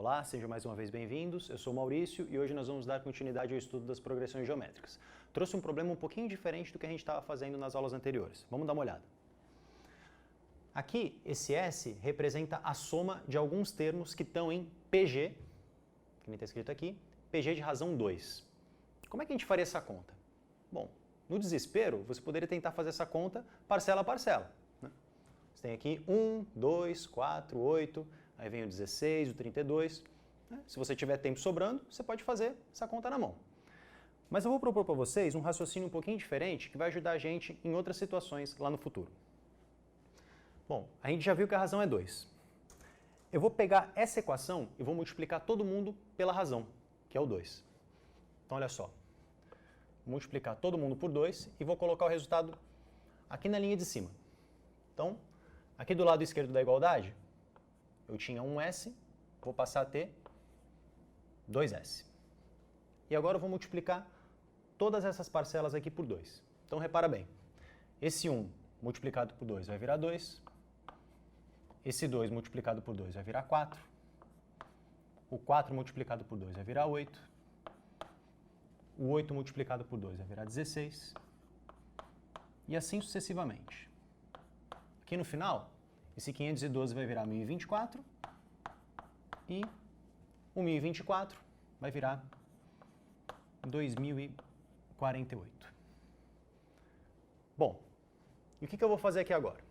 Olá, sejam mais uma vez bem-vindos. Eu sou o Maurício e hoje nós vamos dar continuidade ao estudo das progressões geométricas. Trouxe um problema um pouquinho diferente do que a gente estava fazendo nas aulas anteriores. Vamos dar uma olhada. Aqui, esse S representa a soma de alguns termos que estão em PG, que nem está escrito aqui, PG de razão 2. Como é que a gente faria essa conta? Bom, no desespero, você poderia tentar fazer essa conta parcela a parcela. Você tem aqui 1, 2, 4, 8, aí vem o 16, o 32. Se você tiver tempo sobrando, você pode fazer essa conta na mão. Mas eu vou propor para vocês um raciocínio um pouquinho diferente que vai ajudar a gente em outras situações lá no futuro. Bom, a gente já viu que a razão é 2. Eu vou pegar essa equação e vou multiplicar todo mundo pela razão, que é o 2. Então, olha só. Vou multiplicar todo mundo por 2 e vou colocar o resultado aqui na linha de cima. Então, aqui do lado esquerdo da igualdade, eu tinha um S, vou passar a ter 2S. E agora eu vou multiplicar todas essas parcelas aqui por 2. Então, repara bem, esse 1 multiplicado por 2 vai virar 2, esse 2 multiplicado por 2 vai virar 4, o 4 multiplicado por 2 vai virar 8, o 8 multiplicado por 2 vai virar 16, e assim sucessivamente. Aqui no final, esse 512 vai virar 1024 e o 1024 vai virar 2048. Bom, e o que eu vou fazer aqui agora?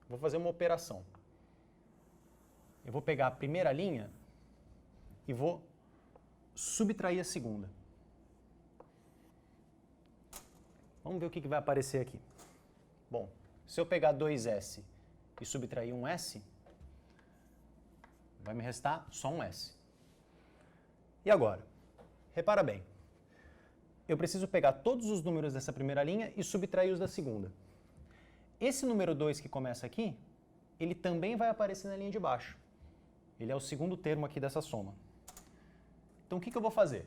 Vou fazer uma operação. Eu vou pegar a primeira linha e vou subtrair a segunda. Vamos ver o que vai aparecer aqui. Bom, se eu pegar 2S e subtrair um S, vai me restar só um S. E agora? Repara bem. Eu preciso pegar todos os números dessa primeira linha e subtrair os da segunda. Esse número 2 que começa aqui, ele também vai aparecer na linha de baixo. Ele é o segundo termo aqui dessa soma. Então o que eu vou fazer?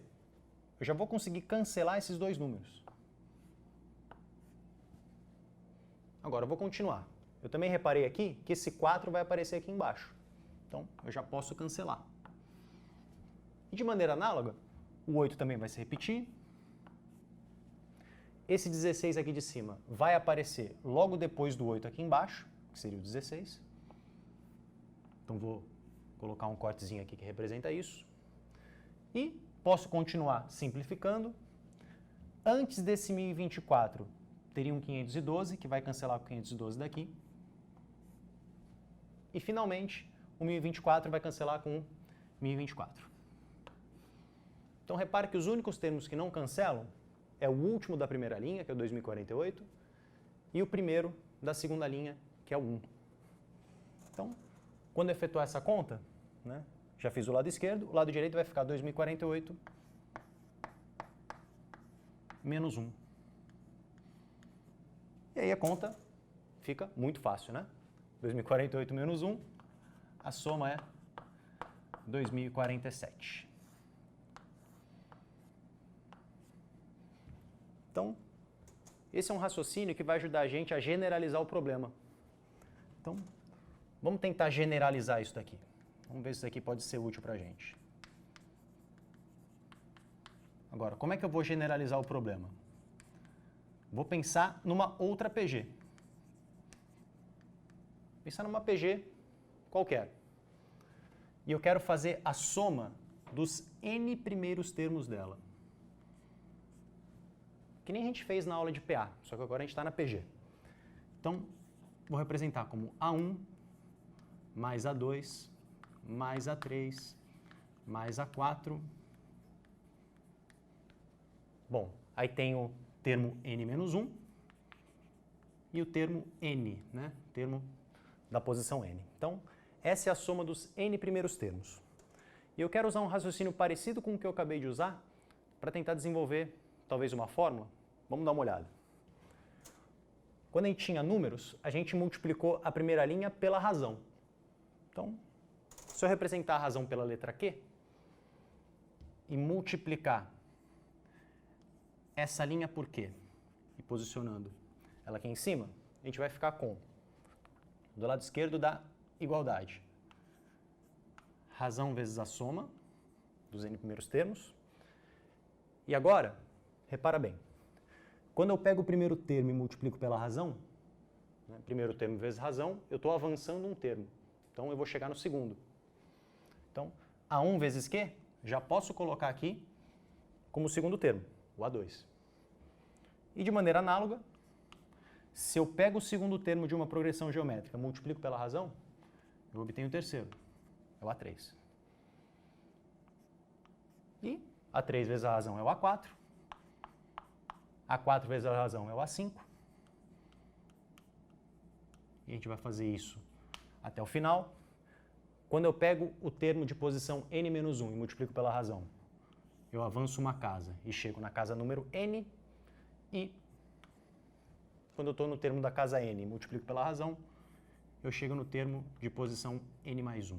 Eu já vou conseguir cancelar esses dois números. Agora eu vou continuar. Eu também reparei aqui que esse 4 vai aparecer aqui embaixo. Então, eu já posso cancelar. E de maneira análoga, o 8 também vai se repetir. Esse 16 aqui de cima vai aparecer logo depois do 8 aqui embaixo, que seria o 16. Então, vou colocar um cortezinho aqui que representa isso. E posso continuar simplificando. Antes desse 1024, teria um 512, que vai cancelar o 512 daqui. E, finalmente, o 1024 vai cancelar com 1024. Então, repare que os únicos termos que não cancelam é o último da primeira linha, que é o 2048, e o primeiro da segunda linha, que é o 1. Então, quando eu efetuar essa conta, né, já fiz o lado esquerdo, o lado direito vai ficar 2048 menos 1. E aí a conta fica muito fácil, né? 2048 menos 1, a soma é 2047. Então, esse é um raciocínio que vai ajudar a gente a generalizar o problema. Então, vamos tentar generalizar isso daqui. Vamos ver se isso aqui pode ser útil para a gente. Agora, como é que eu vou generalizar o problema? Vou pensar numa outra PG. Pensar numa PG qualquer. E eu quero fazer a soma dos N primeiros termos dela. Que nem a gente fez na aula de PA, só que agora a gente está na PG. Então, vou representar como A1 mais A2 mais A3 mais A4. Bom, aí tem o termo N-1 e o termo N, né? Termo da posição N. Então, essa é a soma dos N primeiros termos. E eu quero usar um raciocínio parecido com o que eu acabei de usar para tentar desenvolver talvez uma fórmula. Vamos dar uma olhada. Quando a gente tinha números, a gente multiplicou a primeira linha pela razão. Então, se eu representar a razão pela letra Q e multiplicar essa linha por Q e posicionando ela aqui em cima, a gente vai ficar com, do lado esquerdo da igualdade, razão vezes a soma, dos n primeiros termos. E agora, repara bem, quando eu pego o primeiro termo e multiplico pela razão, né, primeiro termo vezes razão, eu estou avançando um termo. Então eu vou chegar no segundo. Então, A1 vezes Q, já posso colocar aqui como segundo termo, o A2. E de maneira análoga, se eu pego o segundo termo de uma progressão geométrica, multiplico pela razão, eu obtenho o terceiro, é o A3. E A3 vezes a razão é o A4, A4 vezes a razão é o A5, e a gente vai fazer isso até o final. Quando eu pego o termo de posição n-1 e multiplico pela razão, eu avanço uma casa e chego na casa número n, e quando eu estou no termo da casa n e multiplico pela razão, eu chego no termo de posição n mais 1.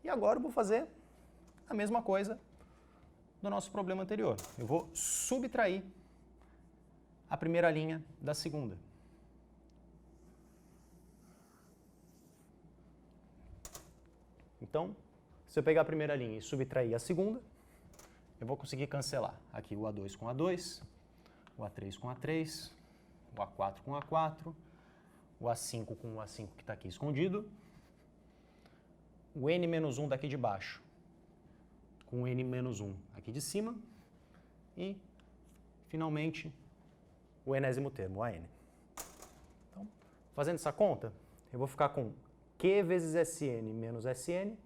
E agora eu vou fazer a mesma coisa do nosso problema anterior. Eu vou subtrair a primeira linha da segunda. Então, se eu pegar a primeira linha e subtrair a segunda, eu vou conseguir cancelar aqui o A2 com A2, o A3 com A3, o A4 com A4, o A5 com o A5 que está aqui escondido, o n-1 daqui de baixo com o n-1 aqui de cima e, finalmente, o enésimo termo, o AN. Então, fazendo essa conta, eu vou ficar com Q vezes Sn menos Sn.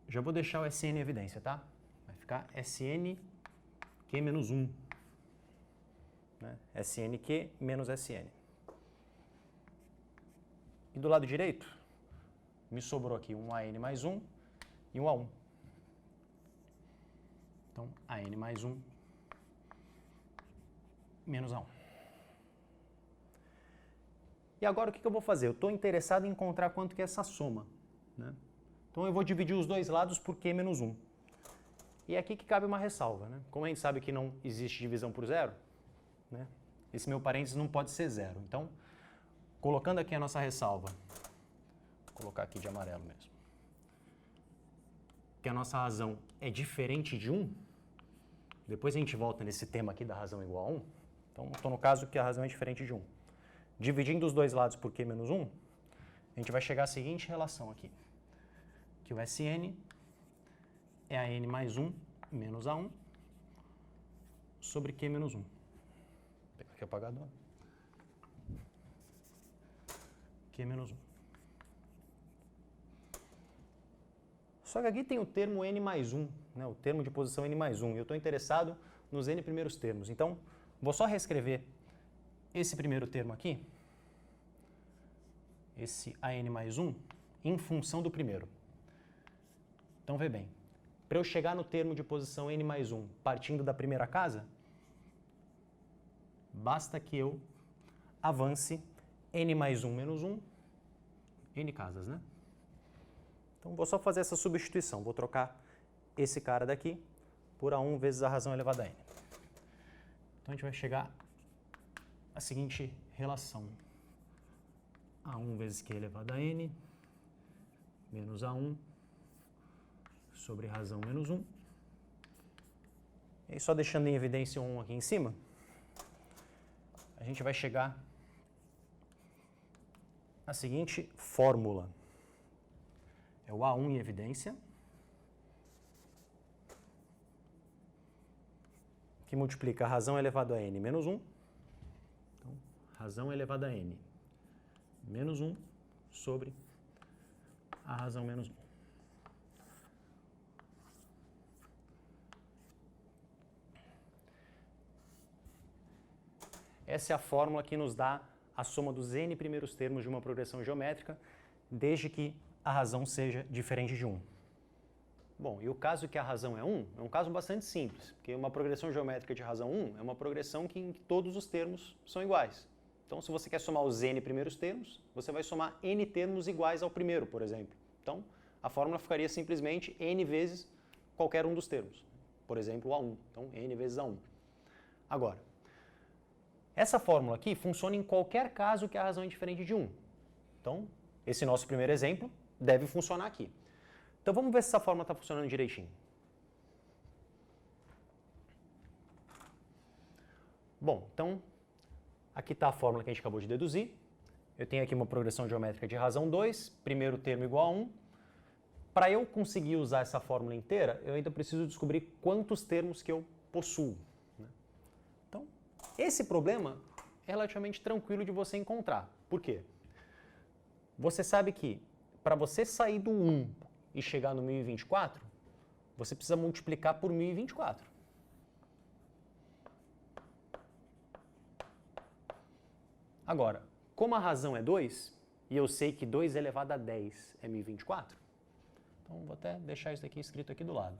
Já vou deixar o Sn em evidência, tá? Vai ficar Sn Q menos 1. Né? Snq menos Sn. E do lado direito, me sobrou aqui um AN mais 1 e um A1. Então, AN mais 1 menos A1. E agora o que eu vou fazer? Eu estou interessado em encontrar quanto que é essa soma. Né? Então eu vou dividir os dois lados por Q menos 1. E é aqui que cabe uma ressalva. Né? Como a gente sabe que não existe divisão por zero, né? Esse meu parênteses não pode ser zero. Então, colocando aqui a nossa ressalva, vou colocar aqui de amarelo mesmo, que a nossa razão é diferente de 1, depois a gente volta nesse tema aqui da razão igual a 1. Então, estou no caso que a razão é diferente de 1. Dividindo os dois lados por Q menos 1, a gente vai chegar à seguinte relação aqui, que o Sn é a n mais 1 menos A1 sobre Q menos 1. Vou pegar aqui o apagador. Q menos 1. Só que aqui tem o termo n mais 1, né, o termo de posição n mais 1, e eu estou interessado nos n primeiros termos. Então, vou só reescrever esse primeiro termo aqui, esse AN mais 1, em função do primeiro. Então, vê bem, para eu chegar no termo de posição n mais 1 partindo da primeira casa, basta que eu avance n mais 1 menos 1, n casas, né? Então, vou só fazer essa substituição. Vou trocar esse cara daqui por A1 vezes a razão elevada a n. Então, a gente vai chegar à seguinte relação. A1 vezes Q elevado a n menos A1 sobre razão menos 1. E aí, só deixando em evidência o 1 aqui em cima, a gente vai chegar à seguinte fórmula. É o A1 em evidência, que multiplica a razão elevado a n menos 1. Então, razão elevada a n menos 1 sobre a razão menos 1. Essa é a fórmula que nos dá a soma dos n primeiros termos de uma progressão geométrica, desde que a razão seja diferente de 1. Bom, e o caso que a razão é 1 é um caso bastante simples, porque uma progressão geométrica de razão 1 é uma progressão em que todos os termos são iguais. Então, se você quer somar os n primeiros termos, você vai somar n termos iguais ao primeiro, por exemplo. Então, a fórmula ficaria simplesmente n vezes qualquer um dos termos. Por exemplo, o A1. Então, n vezes A1. Agora, essa fórmula aqui funciona em qualquer caso que a razão é diferente de 1. Então, esse nosso primeiro exemplo, deve funcionar aqui. Então vamos ver se essa fórmula está funcionando direitinho. Bom, então aqui está a fórmula que a gente acabou de deduzir. Eu tenho aqui uma progressão geométrica de razão 2, primeiro termo igual a 1. Para eu conseguir usar essa fórmula inteira, eu ainda preciso descobrir quantos termos que eu possuo, né? Então, esse problema é relativamente tranquilo de você encontrar. Por quê? Você sabe que para você sair do 1 e chegar no 1024, você precisa multiplicar por 1024. Agora, como a razão é 2, e eu sei que 2 elevado a 10 é 1024, então vou até deixar isso aqui escrito aqui do lado.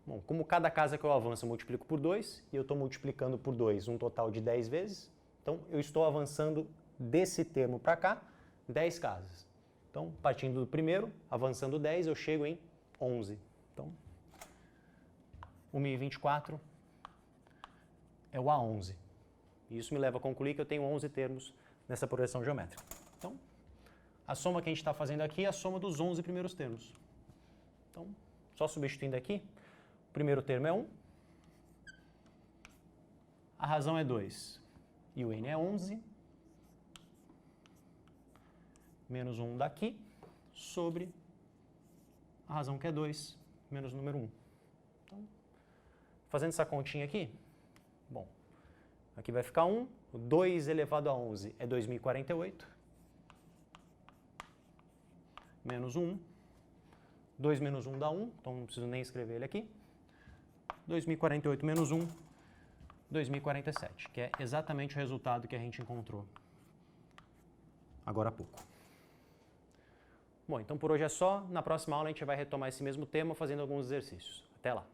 Bom, como cada casa que eu avanço eu multiplico por 2, e eu estou multiplicando por 2 um total de 10 vezes, então eu estou avançando desse termo para cá 10 casas. Então, partindo do primeiro, avançando 10, eu chego em 11. Então, o 1024 é o A11. E isso me leva a concluir que eu tenho 11 termos nessa progressão geométrica. Então, a soma que a gente está fazendo aqui é a soma dos 11 primeiros termos. Então, só substituindo aqui, o primeiro termo é 1, a razão é 2 e o n é 11, menos 1 daqui, sobre a razão que é 2, menos o número 1. Então, fazendo essa continha aqui, bom, aqui vai ficar 1, 2 elevado a 11 é 2048, menos 1, 2 menos 1 dá 1, então não preciso nem escrever ele aqui, 2048 menos 1, 2047, que é exatamente o resultado que a gente encontrou agora há pouco. Bom, então por hoje é só. Na próxima aula a gente vai retomar esse mesmo tema fazendo alguns exercícios. Até lá!